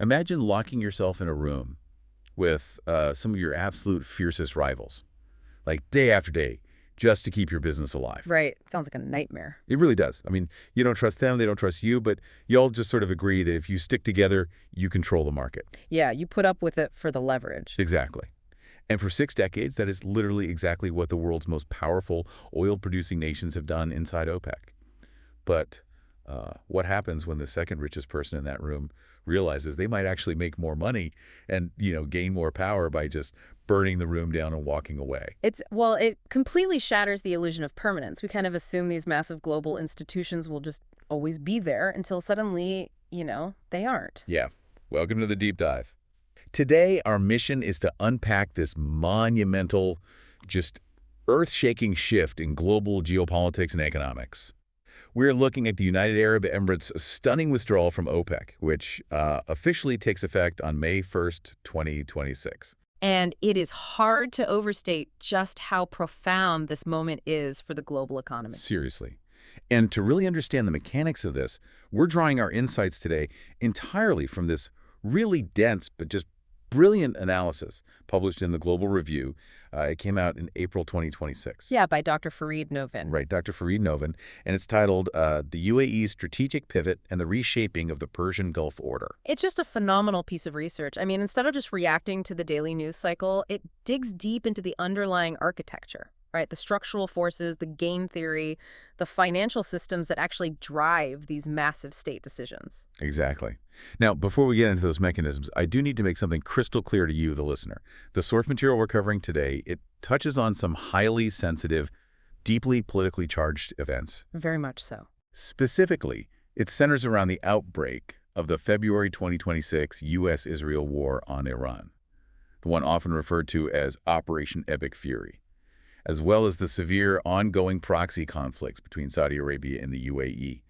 Imagine locking yourself in a room with some of your absolute fiercest rivals, like day after day, just to keep your business alive. Right. Sounds like a nightmare. It really does. I mean, you don't trust them, they don't trust you, but you all just sort of agree that if you stick together, you control the market. Yeah, you put up with it for the leverage. Exactly. And for 6 decades, that is literally exactly what the world's most powerful oil-producing nations have done inside OPEC. But what happens when the second richest person in that room realizes they might actually make more money and, gain more power by just burning the room down and walking away? Well, it completely shatters the illusion of permanence. We kind of assume these massive global institutions will just always be there until suddenly, they aren't. Yeah. Welcome to the deep dive. Today, our mission is to unpack this monumental, just earth-shaking shift in global geopolitics and economics. We're looking at the United Arab Emirates' stunning withdrawal from OPEC, which officially takes effect on May 1st, 2026. And it is hard to overstate just how profound this moment is for the global economy. Seriously. And to really understand the mechanics of this, we're drawing our insights today entirely from this really dense but just brilliant analysis published in the Global Review. It came out in April 2026. Yeah, by Dr. Fareed Novin. Right, Dr. Fareed Novin. And it's titled The UAE's Strategic Pivot and the Reshaping of the Persian Gulf Order. It's just a phenomenal piece of research. I mean, instead of just reacting to the daily news cycle, it digs deep into the underlying architecture, right? The structural forces, the game theory, the financial systems that actually drive these massive state decisions. Exactly. Now, before we get into those mechanisms, I do need to make something crystal clear to you, the listener. The source material we're covering today, it touches on some highly sensitive, deeply politically charged events. Very much so. Specifically, it centers around the outbreak of the February 2026 U.S.-Israel war on Iran, the one often referred to as Operation Epic Fury, as well as the severe ongoing proxy conflicts between Saudi Arabia and the UAE.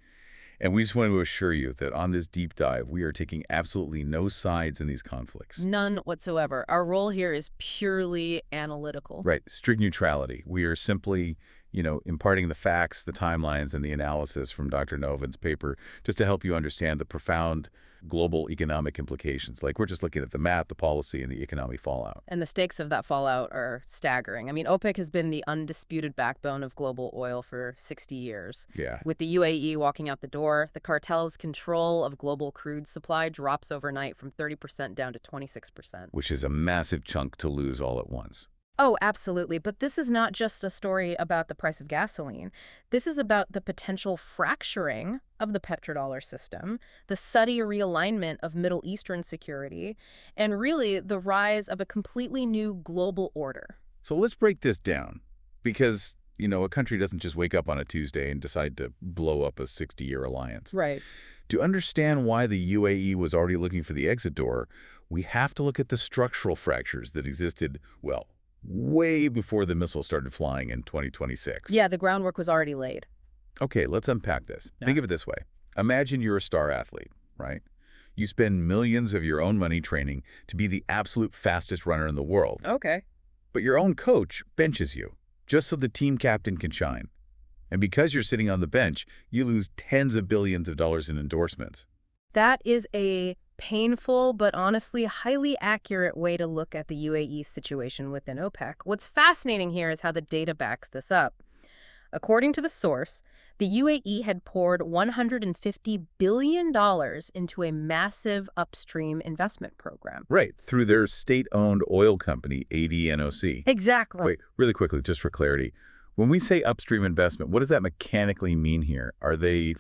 And we just want to assure you that on this deep dive, we are taking absolutely no sides in these conflicts. None whatsoever. Our role here is purely analytical. Right. Strict neutrality. We are simply, imparting the facts, the timelines, and the analysis from Dr. Novin's paper just to help you understand the profound global economic implications. Like, we're just looking at the math, the policy, and the economic fallout. And the stakes of that fallout are staggering. I mean, OPEC has been the undisputed backbone of global oil for 60 years. Yeah. With the UAE walking out the door, the cartel's control of global crude supply drops overnight from 30% down to 26%. Which is a massive chunk to lose all at once. Oh, absolutely. But this is not just a story about the price of gasoline. This is about the potential fracturing of the petrodollar system, the Saudi realignment of Middle Eastern security, and really the rise of a completely new global order. So let's break this down, because, a country doesn't just wake up on a Tuesday and decide to blow up a 60-year alliance. Right. To understand why the UAE was already looking for the exit door, we have to look at the structural fractures that existed, well, way before the missiles started flying in 2026. Yeah, the groundwork was already laid. Okay, let's unpack this. Yeah. Think of it this way. Imagine you're a star athlete, right? You spend millions of your own money training to be the absolute fastest runner in the world. Okay. But your own coach benches you, just so the team captain can shine. And because you're sitting on the bench, you lose tens of billions of dollars in endorsements. That is a painful but honestly highly accurate way to look at the UAE situation within OPEC. What's fascinating here is how the data backs this up. According to the source, the UAE had poured $150 billion into a massive upstream investment program. Right, through their state-owned oil company, ADNOC. Exactly. Wait, really quickly, just for clarity. When we say upstream investment, what does that mechanically mean here? Are they,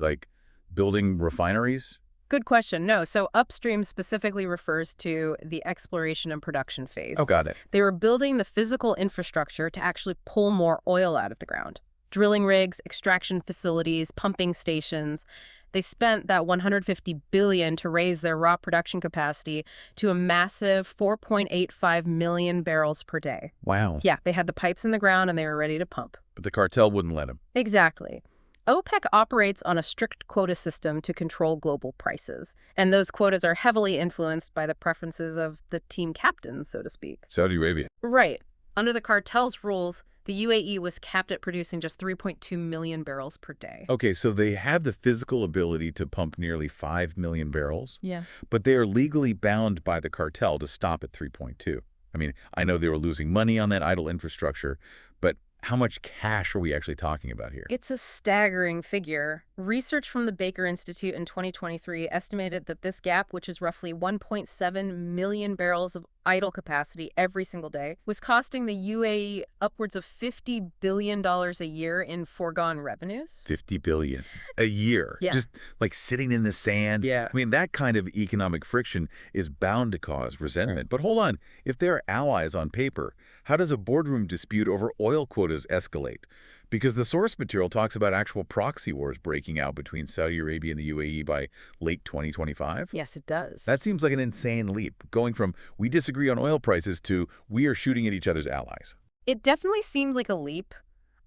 building refineries? Good question. No. So upstream specifically refers to the exploration and production phase. Oh, got it. They were building the physical infrastructure to actually pull more oil out of the ground. Drilling rigs, extraction facilities, pumping stations. They spent that $150 billion to raise their raw production capacity to a massive 4.85 million barrels per day. Wow. Yeah, they had the pipes in the ground and they were ready to pump. But the cartel wouldn't let them. Exactly. OPEC operates on a strict quota system to control global prices, and those quotas are heavily influenced by the preferences of the team captains, so to speak. Saudi Arabia. Right. Under the cartel's rules, The UAE was capped at producing just 3.2 million barrels per day. Okay, so they have the physical ability to pump nearly 5 million barrels, Yeah. but they are legally bound by the cartel to stop at 3.2. I mean, I know they were losing money on that idle infrastructure, but how much cash are we actually talking about here? It's a staggering figure. Research from the Baker Institute in 2023 estimated that this gap, which is roughly 1.7 million barrels of idle capacity every single day, was costing the UAE upwards of $50 billion a year in foregone revenues. 50 billion a year, Yeah. just like sitting in the sand. Yeah. I mean, that kind of economic friction is bound to cause resentment. But hold on, if they're allies on paper, how does a boardroom dispute over oil quotas escalate? Because the source material talks about actual proxy wars breaking out between Saudi Arabia and the UAE by late 2025. Yes, it does. That seems like an insane leap, going from we disagree on oil prices to we are shooting at each other's allies. It definitely seems like a leap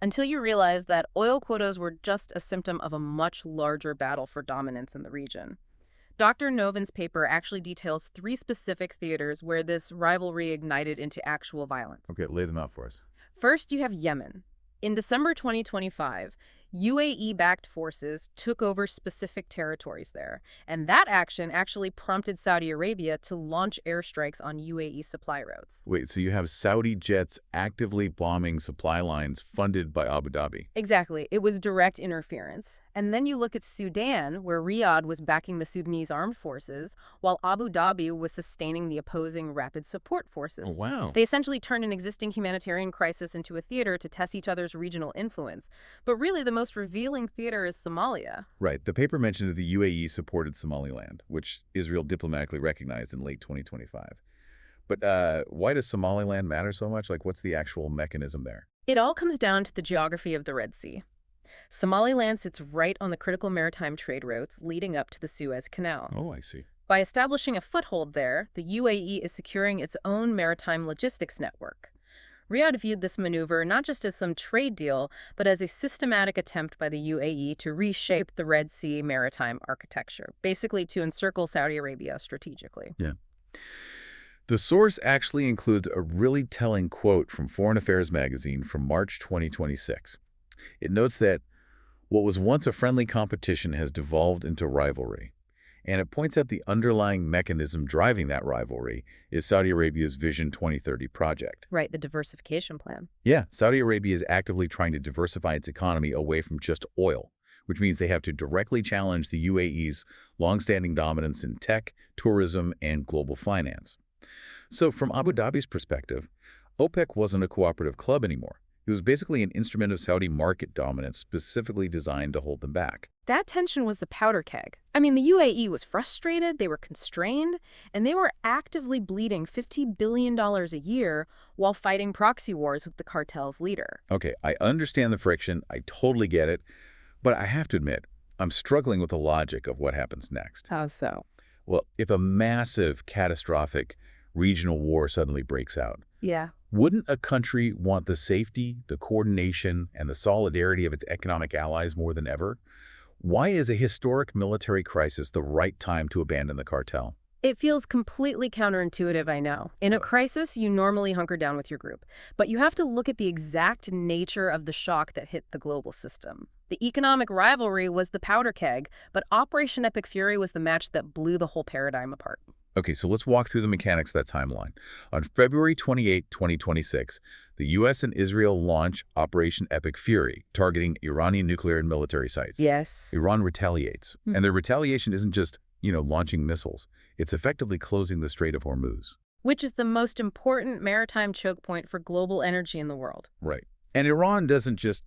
until you realize that oil quotas were just a symptom of a much larger battle for dominance in the region. Dr. Novin's paper actually details 3 specific theaters where this rivalry ignited into actual violence. Okay, lay them out for us. First, you have Yemen. In December 2025, UAE-backed forces took over specific territories there, and that action actually prompted Saudi Arabia to launch airstrikes on UAE supply routes. Wait, so you have Saudi jets actively bombing supply lines funded by Abu Dhabi. Exactly. It was direct interference. And then you look at Sudan, where Riyadh was backing the Sudanese armed forces, while Abu Dhabi was sustaining the opposing rapid support forces. Oh, wow. They essentially turned an existing humanitarian crisis into a theater to test each other's regional influence. But really, the most revealing theater is Somalia. Right. The paper mentioned that the UAE supported Somaliland, which Israel diplomatically recognized in late 2025. But why does Somaliland matter so much? Like, what's the actual mechanism there? It all comes down to the geography of the Red Sea. Somaliland sits right on the critical maritime trade routes leading up to the Suez Canal. Oh, I see. By establishing a foothold there, the UAE is securing its own maritime logistics network. Riyadh viewed this maneuver not just as some trade deal, but as a systematic attempt by the UAE to reshape the Red Sea maritime architecture, basically to encircle Saudi Arabia strategically. Yeah. The source actually includes a really telling quote from Foreign Affairs magazine from March 2026. It notes that what was once a friendly competition has devolved into rivalry. And it points out the underlying mechanism driving that rivalry is Saudi Arabia's Vision 2030 project. Right, the diversification plan. Yeah, Saudi Arabia is actively trying to diversify its economy away from just oil, which means they have to directly challenge the UAE's longstanding dominance in tech, tourism, and global finance. So from Abu Dhabi's perspective, OPEC wasn't a cooperative club anymore. It was basically an instrument of Saudi market dominance specifically designed to hold them back. That tension was the powder keg. I mean, the UAE was frustrated, they were constrained, and they were actively bleeding $50 billion a year while fighting proxy wars with the cartel's leader. Okay, I understand the friction, I totally get it, but I have to admit, I'm struggling with the logic of what happens next. How so? Well, if a massive, catastrophic regional war suddenly breaks out, Yeah. wouldn't a country want the safety, the coordination, and the solidarity of its economic allies more than ever? Why is a historic military crisis the right time to abandon the cartel? It feels completely counterintuitive, I know. In a crisis, you normally hunker down with your group. But you have to look at the exact nature of the shock that hit the global system. The economic rivalry was the powder keg, but Operation Epic Fury was the match that blew the whole paradigm apart. Okay, so let's walk through the mechanics of that timeline. On February 28, 2026, the U.S. and Israel launch Operation Epic Fury, targeting Iranian nuclear and military sites. Yes. Iran retaliates. And their retaliation isn't just, launching missiles. It's effectively closing the Strait of Hormuz. Which is the most important maritime choke point for global energy in the world. Right. And Iran doesn't just,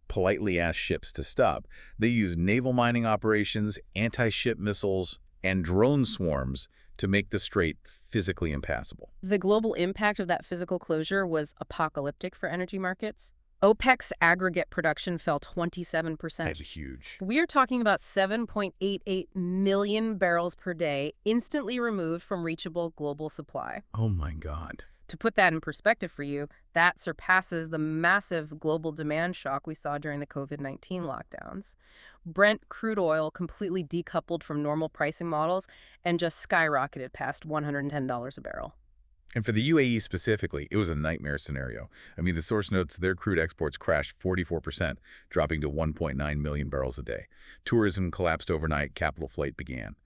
politely ask ships to stop. They use naval mining operations, anti-ship missiles, and drone swarms to make the strait physically impassable. The global impact of that physical closure was apocalyptic for energy markets. OPEC's aggregate production fell 27%. That's huge. We are talking about 7.88 million barrels per day instantly removed from reachable global supply. Oh my God. To put that in perspective for you, that surpasses the massive global demand shock we saw during the COVID-19 lockdowns. Brent crude oil completely decoupled from normal pricing models and just skyrocketed past $110 a barrel. And for the UAE specifically, it was a nightmare scenario. I mean, the source notes their crude exports crashed 44%, dropping to 1.9 million barrels a day. Tourism collapsed overnight, capital flight began.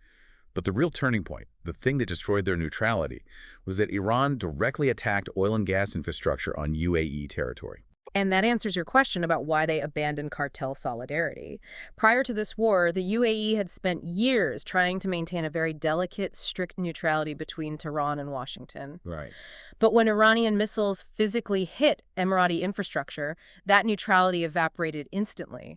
But the real turning point, the thing that destroyed their neutrality, was that Iran directly attacked oil and gas infrastructure on UAE territory. And that answers your question about why they abandoned cartel solidarity. Prior to this war, the UAE had spent years trying to maintain a very delicate, strict neutrality between Tehran and Washington. Right. But when Iranian missiles physically hit Emirati infrastructure, that neutrality evaporated instantly.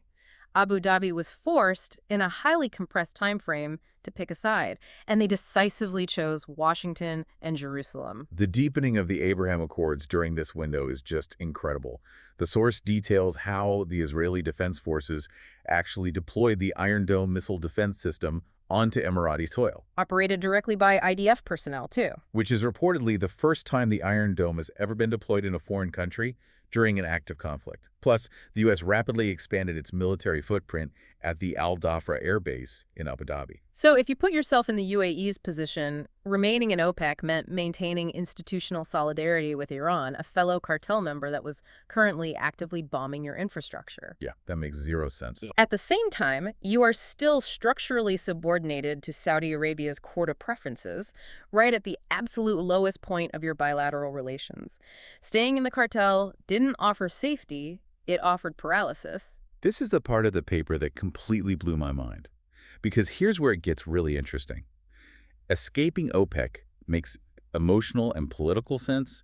Abu Dhabi was forced, in a highly compressed time frame, to pick a side, and they decisively chose Washington and Jerusalem. The deepening of the Abraham Accords during this window is just incredible. The source details how the Israeli Defense Forces actually deployed the Iron Dome missile defense system onto Emirati soil, Operated directly by IDF personnel, too. which is reportedly the first time the Iron Dome has ever been deployed in a foreign country during an active conflict. Plus, the U.S. rapidly expanded its military footprint at the Al Dhafra Air Base in Abu Dhabi. So if you put yourself in the UAE's position, remaining in OPEC meant maintaining institutional solidarity with Iran, a fellow cartel member that was currently actively bombing your infrastructure. Yeah, that makes zero sense. At the same time, you are still structurally subordinated to Saudi Arabia's quota preferences, right at the absolute lowest point of your bilateral relations. Staying in the cartel didn't offer safety, it offered paralysis. This is the part of the paper that completely blew my mind. Because here's where it gets really interesting. Escaping OPEC makes emotional and political sense,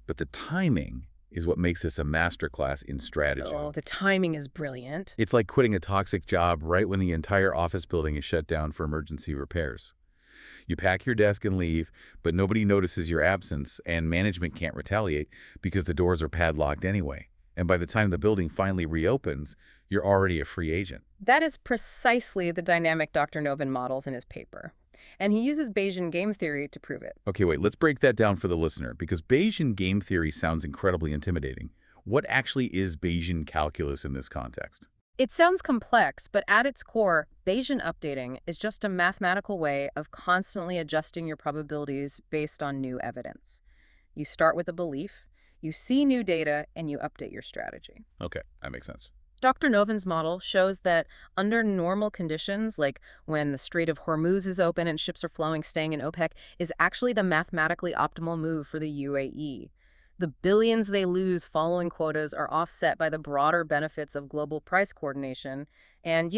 but the timing is what makes this a masterclass in strategy. Oh, the timing is brilliant. It's like quitting a toxic job right when the entire office building is shut down for emergency repairs. You pack your desk and leave, but nobody notices your absence, and management can't retaliate because the doors are padlocked anyway. And by the time the building finally reopens, you're already a free agent. That is precisely the dynamic Dr. Novin models in his paper. And he uses Bayesian game theory to prove it. Okay, wait, let's break that down for the listener, because Bayesian game theory sounds incredibly intimidating. What actually is Bayesian calculus in this context? It sounds complex, but at its core, Bayesian updating is just a mathematical way of constantly adjusting your probabilities based on new evidence. You start with a belief, you see new data, and you update your strategy. Okay, that makes sense. Dr. Novin's model shows that under normal conditions, like when the Strait of Hormuz is open and ships are flowing, staying in OPEC is actually the mathematically optimal move for the UAE. The billions they lose following quotas are offset by the broader benefits of global price coordination and,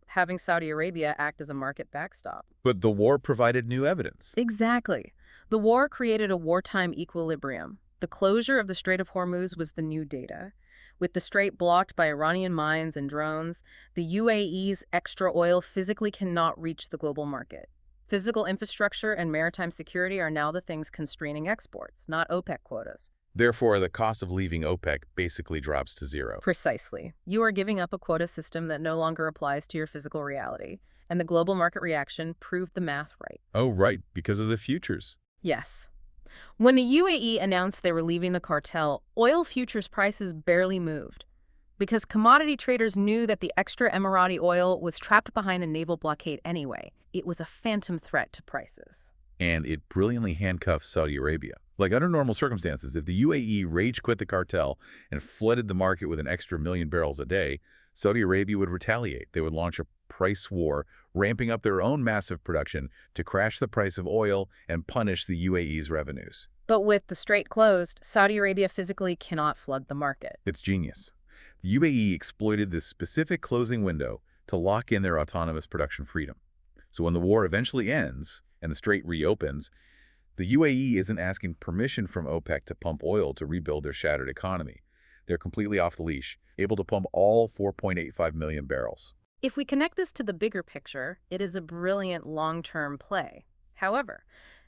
having Saudi Arabia act as a market backstop. But the war provided new evidence. Exactly. The war created a wartime equilibrium. The closure of the Strait of Hormuz was the new data. With the strait blocked by Iranian mines and drones, the UAE's extra oil physically cannot reach the global market. Physical infrastructure and maritime security are now the things constraining exports, not OPEC quotas. Therefore, the cost of leaving OPEC basically drops to zero. Precisely. You are giving up a quota system that no longer applies to your physical reality, and the global market reaction proved the math right. Oh, right, because of the futures. Yes. When the UAE announced they were leaving the cartel, oil futures prices barely moved. Because commodity traders knew that the extra Emirati oil was trapped behind a naval blockade anyway. It was a phantom threat to prices. And it brilliantly handcuffed Saudi Arabia. Like under normal circumstances, if the UAE rage quit the cartel and flooded the market with an extra 1 million barrels a day, Saudi Arabia would retaliate. They would launch a price war, ramping up their own massive production to crash the price of oil and punish the UAE's revenues. But with the strait closed, Saudi Arabia physically cannot flood the market. It's genius. The UAE exploited this specific closing window to lock in their autonomous production freedom. So when the war eventually ends and the strait reopens, the UAE isn't asking permission from OPEC to pump oil to rebuild their shattered economy. They're completely off the leash, able to pump all 4.85 million barrels. If we connect this to the bigger picture, it is a brilliant long-term play. However,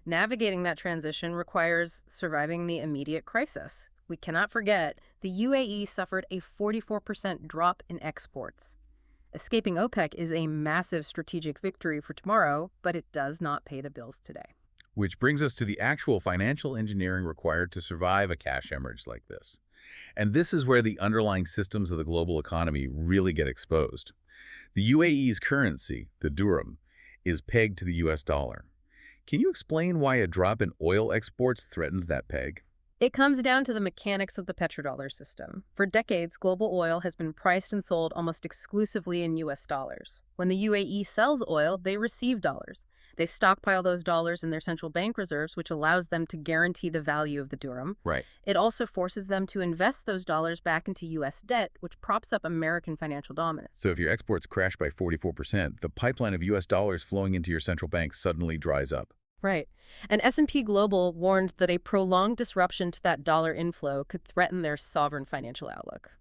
navigating that transition requires surviving the immediate crisis. We cannot forget the UAE suffered a 44% drop in exports. Escaping OPEC is a massive strategic victory for tomorrow, but it does not pay the bills today. Which brings us to the actual financial engineering required to survive a cash hemorrhage like this. And this is where the underlying systems of the global economy really get exposed. The UAE's currency, the dirham, is pegged to the US dollar. Can you explain why a drop in oil exports threatens that peg? It comes down to the mechanics of the petrodollar system. For decades, global oil has been priced and sold almost exclusively in US dollars. When the UAE sells oil, they receive dollars. They stockpile those dollars in their central bank reserves, which allows them to guarantee the value of the dirham. Right. It also forces them to invest those dollars back into US debt, which props up American financial dominance. So if your exports crash by 44%, the pipeline of US dollars flowing into your central bank suddenly dries up. Right. And S&P Global warned that a prolonged disruption to that dollar inflow could threaten their sovereign financial outlook.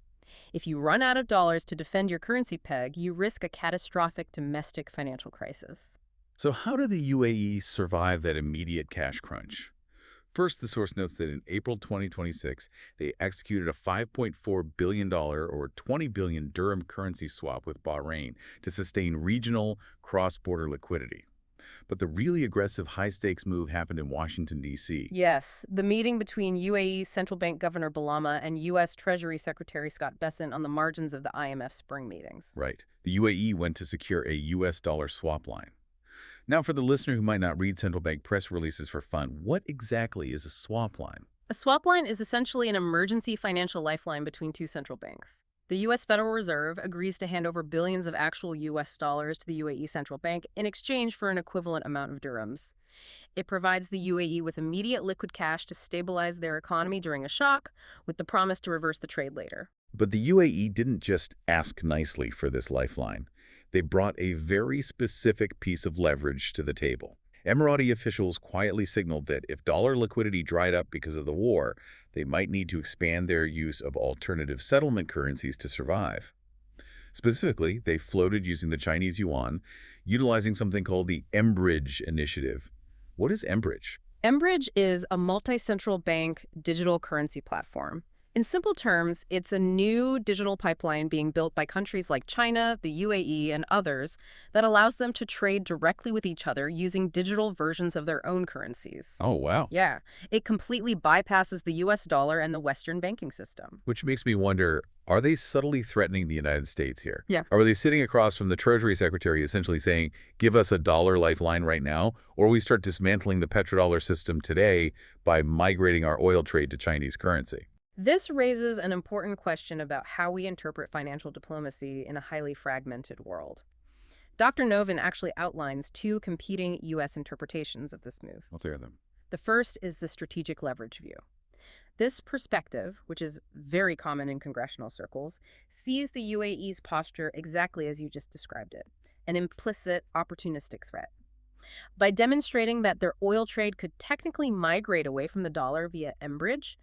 If you run out of dollars to defend your currency peg, you risk a catastrophic domestic financial crisis. So how did the UAE survive that immediate cash crunch? First, the source notes that in April 2026, they executed a $5.4 billion or 20 billion dirham currency swap with Bahrain to sustain regional cross-border liquidity. But the really aggressive high-stakes move happened in Washington, D.C. Yes, the meeting between UAE Central Bank Governor Balama and U.S. Treasury Secretary Scott Bessent on the margins of the IMF spring meetings. Right. The UAE went to secure a U.S. dollar swap line. Now, for the listener who might not read central bank press releases for fun, what exactly is a swap line? A swap line is essentially an emergency financial lifeline between two central banks. The U.S. Federal Reserve agrees to hand over billions of actual U.S. dollars to the UAE Central Bank in exchange for an equivalent amount of dirhams. It provides the UAE with immediate liquid cash to stabilize their economy during a shock, with the promise to reverse the trade later. But the UAE didn't just ask nicely for this lifeline. They brought a very specific piece of leverage to the table. Emirati officials quietly signaled that if dollar liquidity dried up because of the war, they might need to expand their use of alternative settlement currencies to survive. Specifically, they floated using the Chinese yuan, utilizing something called the mBridge initiative. What is mBridge? mBridge is a multi-central bank digital currency platform. In simple terms, it's a new digital pipeline being built by countries like China, the UAE, and others that allows them to trade directly with each other using digital versions of their own currencies. Oh, wow. Yeah, it completely bypasses the US dollar and the Western banking system. Which makes me wonder, are they subtly threatening the United States here? Yeah. Are they sitting across from the Treasury Secretary essentially saying, give us a dollar lifeline right now, or we start dismantling the petrodollar system today by migrating our oil trade to Chinese currency? This raises an important question about how we interpret financial diplomacy in a highly fragmented world. Dr. Novin actually outlines two competing U.S. interpretations of this move. Let's hear them. The first is the strategic leverage view. This perspective, which is very common in congressional circles, sees the UAE's posture exactly as you just described it, an implicit opportunistic threat. By demonstrating that their oil trade could technically migrate away from the dollar via mBridge,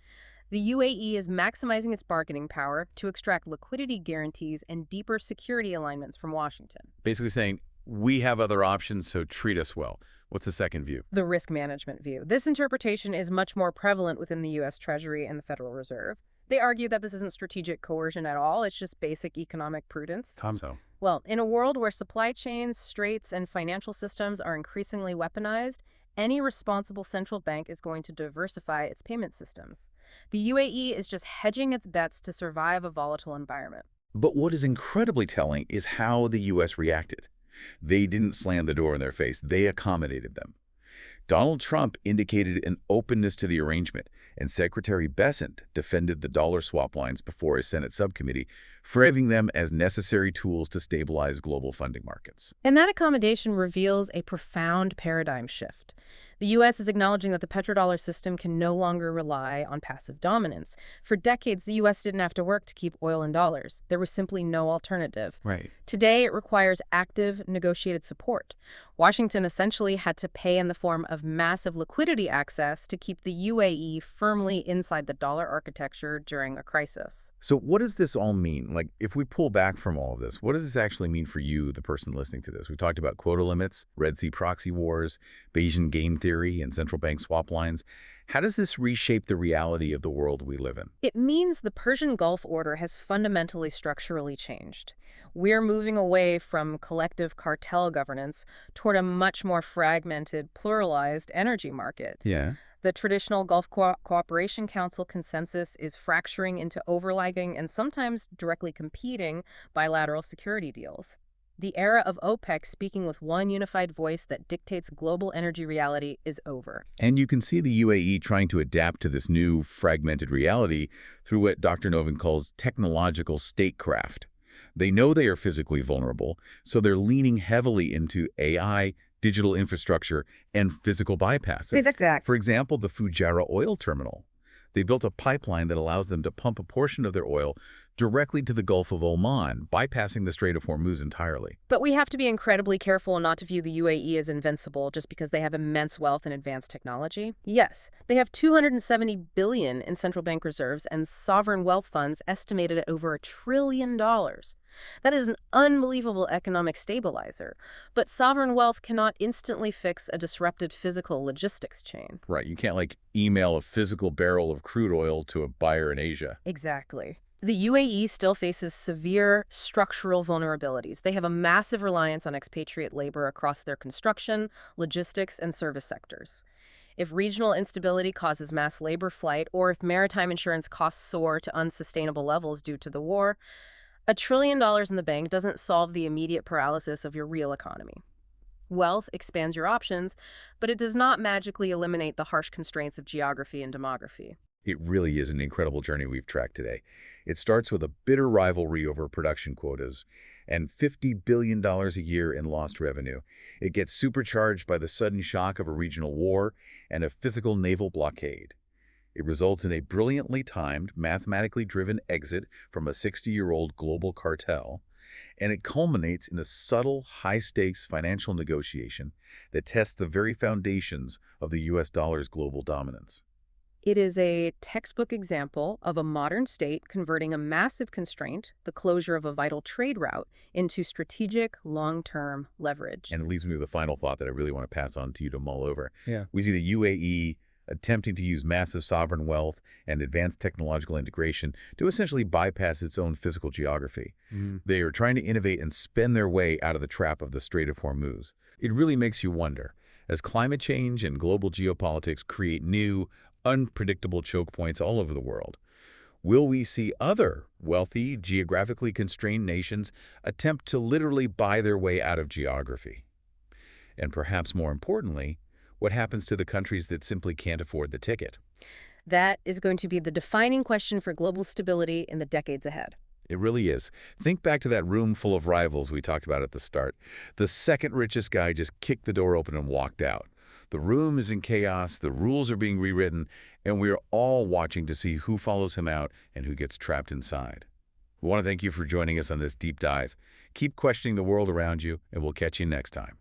the UAE is maximizing its bargaining power to extract liquidity guarantees and deeper security alignments from Washington. Basically saying, we have other options, so treat us well. What's the second view? The risk management view. This interpretation is much more prevalent within the U.S. Treasury and the Federal Reserve. They argue that this isn't strategic coercion at all, it's just basic economic prudence. So. Well, in a world where supply chains, straits, and financial systems are increasingly weaponized, any responsible central bank is going to diversify its payment systems. The UAE is just hedging its bets to survive a volatile environment. But what is incredibly telling is how the U.S. reacted. They didn't slam the door in their face. They accommodated them. Donald Trump indicated an openness to the arrangement, and Secretary Bessent defended the dollar swap lines before a Senate subcommittee, framing them as necessary tools to stabilize global funding markets. And that accommodation reveals a profound paradigm shift. The U.S. is acknowledging that the petrodollar system can no longer rely on passive dominance. For decades, the U.S. didn't have to work to keep oil in dollars. There was simply no alternative. Right. Today, it requires active, negotiated support. Washington essentially had to pay in the form of massive liquidity access to keep the UAE firmly inside the dollar architecture during a crisis. So what does this all mean? Like, if we pull back from all of this, what does this actually mean for you, the person listening to this? We've talked about quota limits, Red Sea proxy wars, Bayesian game theory, and central bank swap lines. How does this reshape the reality of the world we live in? It means the Persian Gulf order has fundamentally structurally changed. We're moving away from collective cartel governance toward a much more fragmented, pluralized energy market. Yeah. The traditional Gulf Cooperation Council consensus is fracturing into overlapping and sometimes directly competing bilateral security deals. The era of OPEC speaking with one unified voice that dictates global energy reality is over. And you can see the UAE trying to adapt to this new fragmented reality through what Dr. Novin calls technological statecraft. They know they are physically vulnerable, so they're leaning heavily into AI, digital infrastructure, and physical bypasses. Exactly. For example, the Fujairah oil terminal. They built a pipeline that allows them to pump a portion of their oil directly to the Gulf of Oman, bypassing the Strait of Hormuz entirely. But we have to be incredibly careful not to view the UAE as invincible just because they have immense wealth and advanced technology. Yes, they have $270 billion in central bank reserves and sovereign wealth funds estimated at over $1 trillion. That is an unbelievable economic stabilizer. But sovereign wealth cannot instantly fix a disrupted physical logistics chain. Right, you can't email a physical barrel of crude oil to a buyer in Asia. Exactly. The UAE still faces severe structural vulnerabilities. They have a massive reliance on expatriate labor across their construction, logistics, and service sectors. If regional instability causes mass labor flight, or if maritime insurance costs soar to unsustainable levels due to the war, $1 trillion in the bank doesn't solve the immediate paralysis of your real economy. Wealth expands your options, but it does not magically eliminate the harsh constraints of geography and demography. It really is an incredible journey we've tracked today. It starts with a bitter rivalry over production quotas and $50 billion a year in lost revenue. It gets supercharged by the sudden shock of a regional war and a physical naval blockade. It results in a brilliantly timed, mathematically driven exit from a 60-year-old global cartel, and it culminates in a subtle, high-stakes financial negotiation that tests the very foundations of the U.S. dollar's global dominance. It is a textbook example of a modern state converting a massive constraint, the closure of a vital trade route, into strategic, long-term leverage. And it leaves me with a final thought that I really want to pass on to you to mull over. Yeah. We see the UAE attempting to use massive sovereign wealth and advanced technological integration to essentially bypass its own physical geography. They are trying to innovate and spin their way out of the trap of the Strait of Hormuz. It really makes you wonder, as climate change and global geopolitics create new, unpredictable choke points all over the world, will we see other wealthy, geographically constrained nations attempt to literally buy their way out of geography? And perhaps more importantly, what happens to the countries that simply can't afford the ticket? That is going to be the defining question for global stability in the decades ahead. It really is. Think back to that room full of rivals we talked about at the start. The second richest guy just kicked the door open and walked out. The room is in chaos, the rules are being rewritten, and we're all watching to see who follows him out and who gets trapped inside. We want to thank you for joining us on this deep dive. Keep questioning the world around you, and we'll catch you next time.